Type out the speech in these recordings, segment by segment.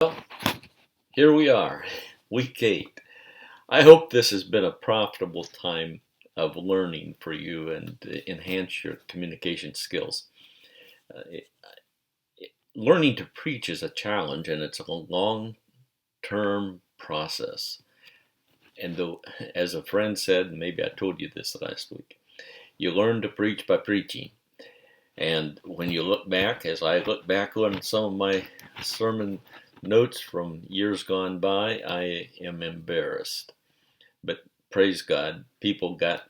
Well, here we are, week 8. I hope this has been a profitable time of learning for you and enhance your communication skills. Uh, it- Learning to preach is a challenge and it's a long term process. And though, as a friend said, maybe I told you this last week, you learn to preach by preaching. And when you look back, as I look back on some of my sermon notes from years gone by, I am embarrassed. But praise God, people got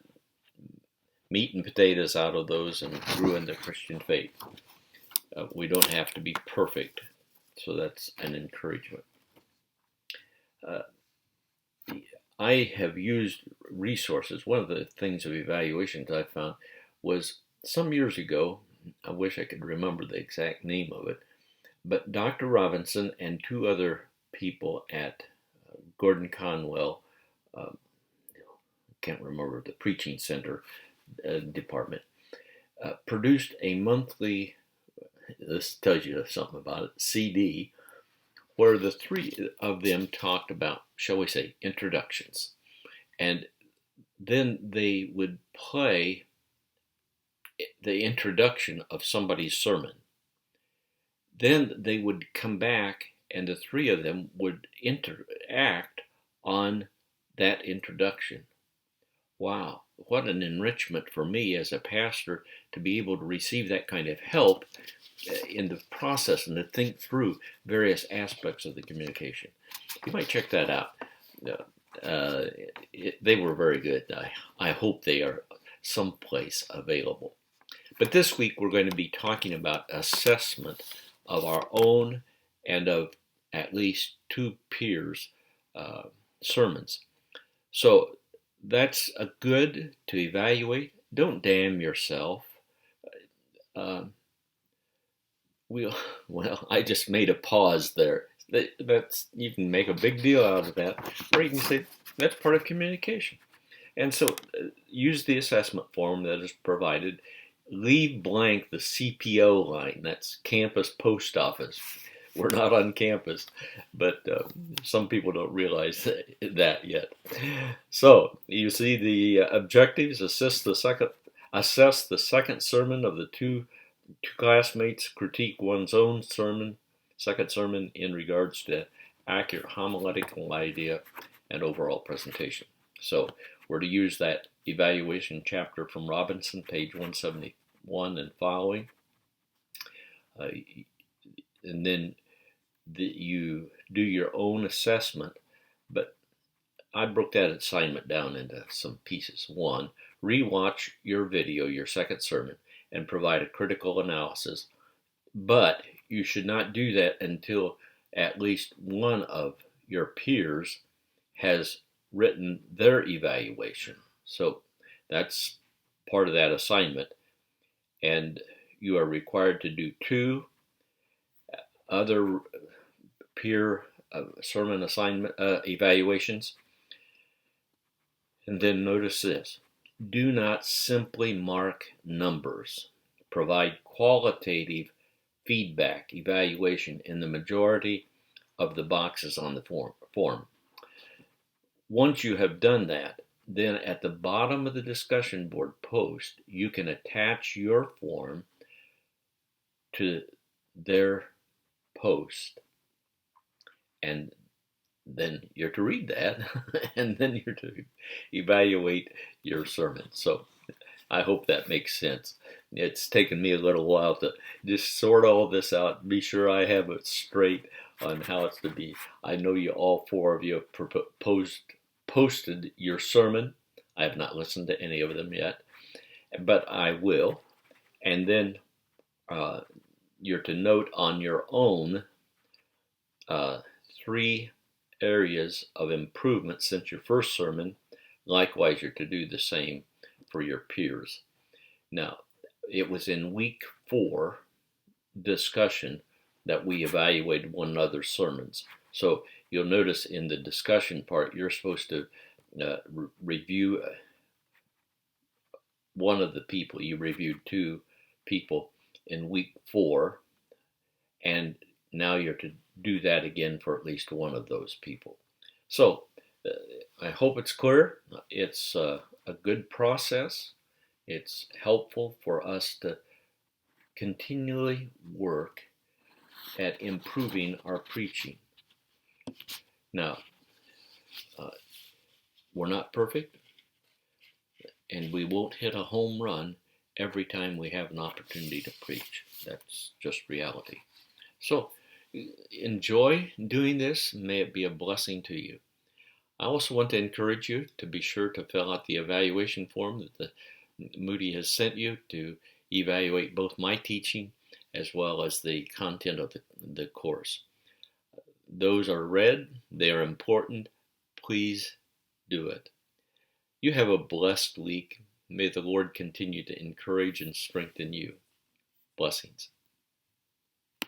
meat and potatoes out of those and grew in the Christian faith. We don't have to be perfect, so that's an encouragement. Uh, I have used resources. One of the things of evaluations I found was some years ago, I wish I could remember the exact name of it, but Dr. Robinson and two other people at Gordon Conwell, uh, can't remember, the preaching center department, produced a monthly, this tells you something about it, CD, where the three of them talked about, shall we say, introductions. And then they would play the introduction of somebody's sermon. Then they would come back and the three of them would interact on that introduction. Wow, what an enrichment for me as a pastor to be able to receive that kind of help in the process and to think through various aspects of the communication. You might check that out. They were very good. I hope they are someplace available. But this week we're going to be talking about assessment of our own and of at least two peers' sermons. So that's a good to evaluate. Don't damn yourself. Uh, well, I just made a pause there. That's, you can make a big deal out of that, or you can say that's part of communication. And so use the assessment form that is provided. Leave blank the CPO line. That's campus post office. We're not on campus, but some people don't realize that yet. So you see the objectives: assess the second sermon of the two classmates, critique one's own second sermon in regards to accurate homiletical idea and overall presentation. So we're to use that evaluation chapter from Robinson, page 171 and following. Uh, and then you do your own assessment, but I broke that assignment down into some pieces. One, rewatch your video, your second sermon, and provide a critical analysis. But you should not do that until at least one of your peers has written their evaluation. So that's part of that assignment. And you are required to do two other peer sermon assignment evaluations. And then notice this: do not simply mark numbers. Provide qualitative feedback evaluation in the majority of the boxes on the form. Once you have done that, then at the bottom of the discussion board post, you can attach your form to their post. And then you're to read that, and then you're to evaluate your sermon. So I hope that makes sense. It's taken me a little while to just sort all this out, be sure I have it straight on how it's to be. I know you, all four of you, have posted your sermon. I have not listened to any of them yet, but I will. And then uh, you're to note on your own uh, 3 areas of improvement since your first sermon. Likewise, you're to do the same for your peers. Now, it was in week 4 discussion that we evaluated one another's sermons. So you'll notice in the discussion part, you're supposed to review one of the people. You reviewed 2 people in week 4, and now you're to do that again for at least one of those people. So I hope it's clear. It's a good process. It's helpful for us to continually work at improving our preaching. Now, uh, we're not perfect, and we won't hit a home run every time we have an opportunity to preach. That's just reality. So, enjoy doing this. May it be a blessing to you. I also want to encourage you to be sure to fill out the evaluation form that the Moody has sent you to evaluate both my teaching as well as the content of the course. Those are read, they are important. Please do it. You have a blessed week. May the Lord continue to encourage and strengthen you. Blessings.